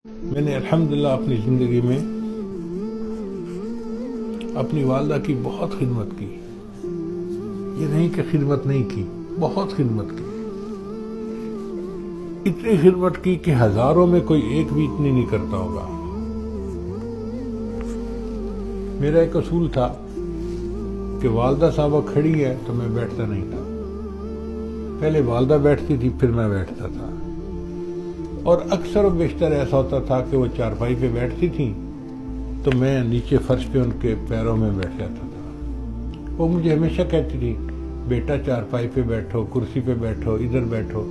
میں نے الحمدللہ اپنی زندگی میں اپنی والدہ کی بہت خدمت کی. یہ نہیں کہ خدمت نہیں کی، بہت خدمت کی. اتنی خدمت کی کہ ہزاروں میں کوئی ایک بھی اتنی نہیں کرتا ہوگا. میرا ایک اصول تھا کہ والدہ صاحبہ کھڑی ہے تو میں بیٹھتا نہیں تھا. پہلے والدہ بیٹھتی تھی، پھر میں بیٹھتا تھا. اور اکثر و بیشتر ایسا ہوتا تھا کہ وہ چارپائی پہ بیٹھتی تھیں تو میں نیچے فرش پہ ان کے پیروں میں بیٹھ جاتا تھا. وہ مجھے ہمیشہ کہتی تھی بیٹا چارپائی پہ بیٹھو، کرسی پہ بیٹھو، ادھر بیٹھو.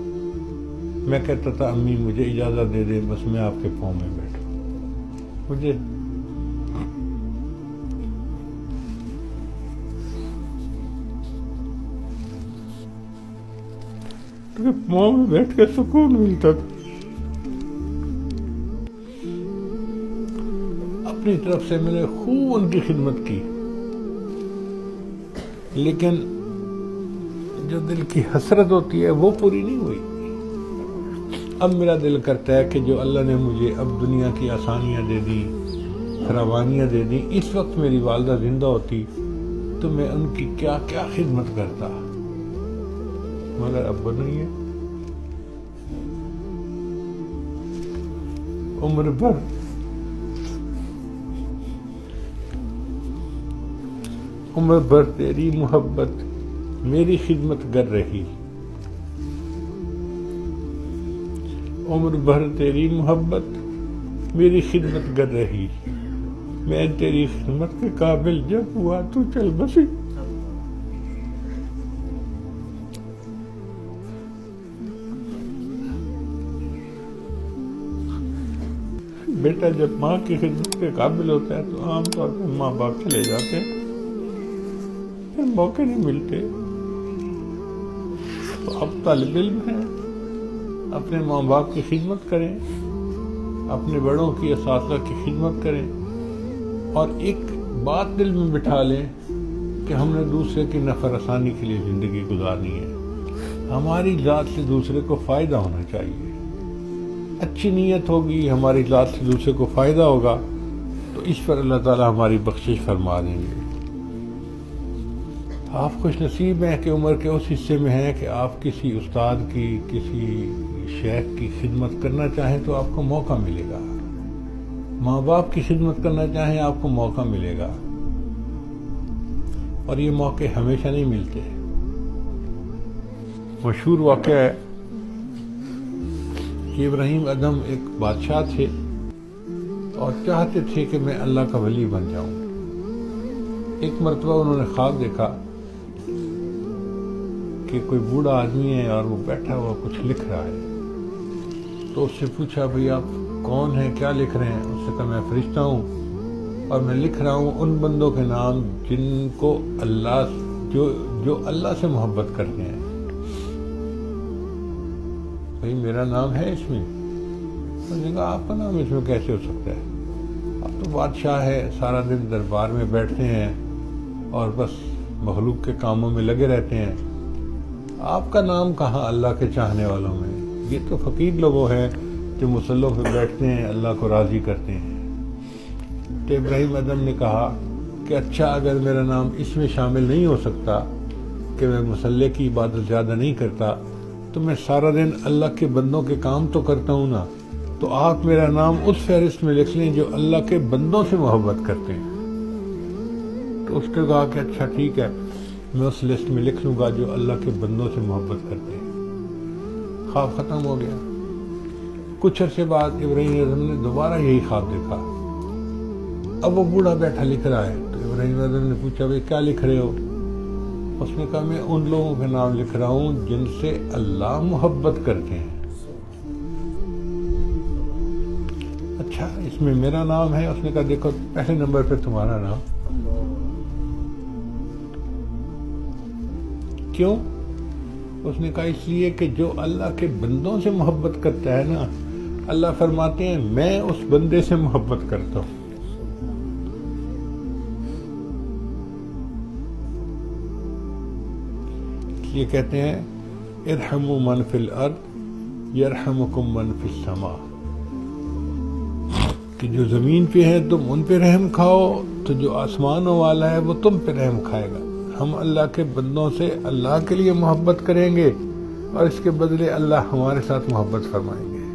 میں کہتا تھا امی مجھے اجازت دے دیں، بس میں آپ کے پاؤں میں بیٹھوں. مجھے پاؤں میں بیٹھ کے سکون ملتا تھا. اپنی طرف سے میں نے خوب ان کی خدمت کی، لیکن جو دل کی حسرت ہوتی ہے وہ پوری نہیں ہوئی. اب میرا دل کرتا ہے کہ جو اللہ نے مجھے اب دنیا کی آسانیاں دے دی، فراوانیاں دے دی، اس وقت میری والدہ زندہ ہوتی تو میں ان کی کیا کیا خدمت کرتا. مگر اب نہیں ہے. عمر بھر تیری محبت میری خدمت کر رہی. عمر بھر تیری محبت میری خدمت کر رہی. میں تیری خدمت کے قابل جب ہوا تو چل بسی. بیٹا جب ماں کی خدمت کے قابل ہوتا ہے تو عام طور پہ ماں باپ چلے جاتے ہیں، پھر موقع نہیں ملتے. تو اب طالب علم ہیں، اپنے ماں باپ کی خدمت کریں، اپنے بڑوں کی اساتذہ کی خدمت کریں، اور ایک بات دل میں بٹھا لیں کہ ہم نے دوسرے کی نفع رسانی کے لیے زندگی گزارنی ہے. ہماری ذات سے دوسرے کو فائدہ ہونا چاہیے. اچھی نیت ہوگی، ہماری ذات سے دوسرے کو فائدہ ہوگا تو اس پر اللہ تعالیٰ ہماری بخشش فرما دیں گے. آپ خوش نصیب ہیں کہ عمر کے اس حصے میں ہیں کہ آپ کسی استاد کی، کسی شیخ کی خدمت کرنا چاہیں تو آپ کو موقع ملے گا. ماں باپ کی خدمت کرنا چاہیں آپ کو موقع ملے گا. اور یہ موقع ہمیشہ نہیں ملتے. مشہور واقعہ ہے کہ ابراہیم ادم ایک بادشاہ تھے اور چاہتے تھے کہ میں اللہ کا ولی بن جاؤں. ایک مرتبہ انہوں نے خواب دیکھا کہ کوئی بوڑھا آدمی ہے اور وہ بیٹھا ہوا کچھ لکھ رہا ہے. تو اس سے پوچھا بھئی آپ کون ہیں، کیا لکھ رہے ہیں؟ اس سے کہا میں فرشتہ ہوں اور میں لکھ رہا ہوں ان بندوں کے نام جن کو اللہ جو اللہ سے محبت کرتے ہیں. بھئی میرا نام ہے اس میں؟ انہوں نے کہا آپ کا نام اس میں کیسے ہو سکتا ہے؟ آپ تو بادشاہ ہے، سارا دن دربار میں بیٹھتے ہیں اور بس مخلوق کے کاموں میں لگے رہتے ہیں. آپ کا نام کہاں اللہ کے چاہنے والوں میں؟ یہ تو فقیر لوگوں ہیں جو مصلوں پہ بیٹھتے ہیں، اللہ کو راضی کرتے ہیں. تو ابراہیم ادم نے کہا کہ اچھا اگر میرا نام اس میں شامل نہیں ہو سکتا کہ میں مصلے کی عبادت زیادہ نہیں کرتا تو میں سارا دن اللہ کے بندوں کے کام تو کرتا ہوں نا. تو آپ میرا نام اس فہرست میں لکھ لیں جو اللہ کے بندوں سے محبت کرتے ہیں. تو اس نے کہا کہ اچھا ٹھیک ہے، میں اس لسٹ میں لکھ لوں گا جو اللہ کے بندوں سے محبت کرتے ہیں. خواب ختم ہو گیا. کچھ عرصے بعد ابراہیم اعظم نے دوبارہ یہی خواب دیکھا. اب وہ بوڑھا بیٹھا لکھ رہا ہے. تو ابراہیم اعظم نے پوچھا بھئی کیا لکھ رہے ہو؟ اس نے کہا میں ان لوگوں کے نام لکھ رہا ہوں جن سے اللہ محبت کرتے ہیں. اچھا اس میں میرا نام ہے؟ اس نے کہا دیکھو پہلے نمبر پہ تمہارا نام. کیوں؟ اس نے کہا اس لیے کہ جو اللہ کے بندوں سے محبت کرتا ہے نا، اللہ فرماتے ہیں میں اس بندے سے محبت کرتا ہوں. یہ کہتے ہیں ارحموا من فی الارض یرحمکم من فی السماء. کہ جو زمین پہ ہیں تم ان پہ رحم کھاؤ تو جو آسمانوں والا ہے وہ تم پہ رحم کھائے گا. ہم اللہ کے بندوں سے اللہ کے لیے محبت کریں گے اور اس کے بدلے اللہ ہمارے ساتھ محبت فرمائیں گے.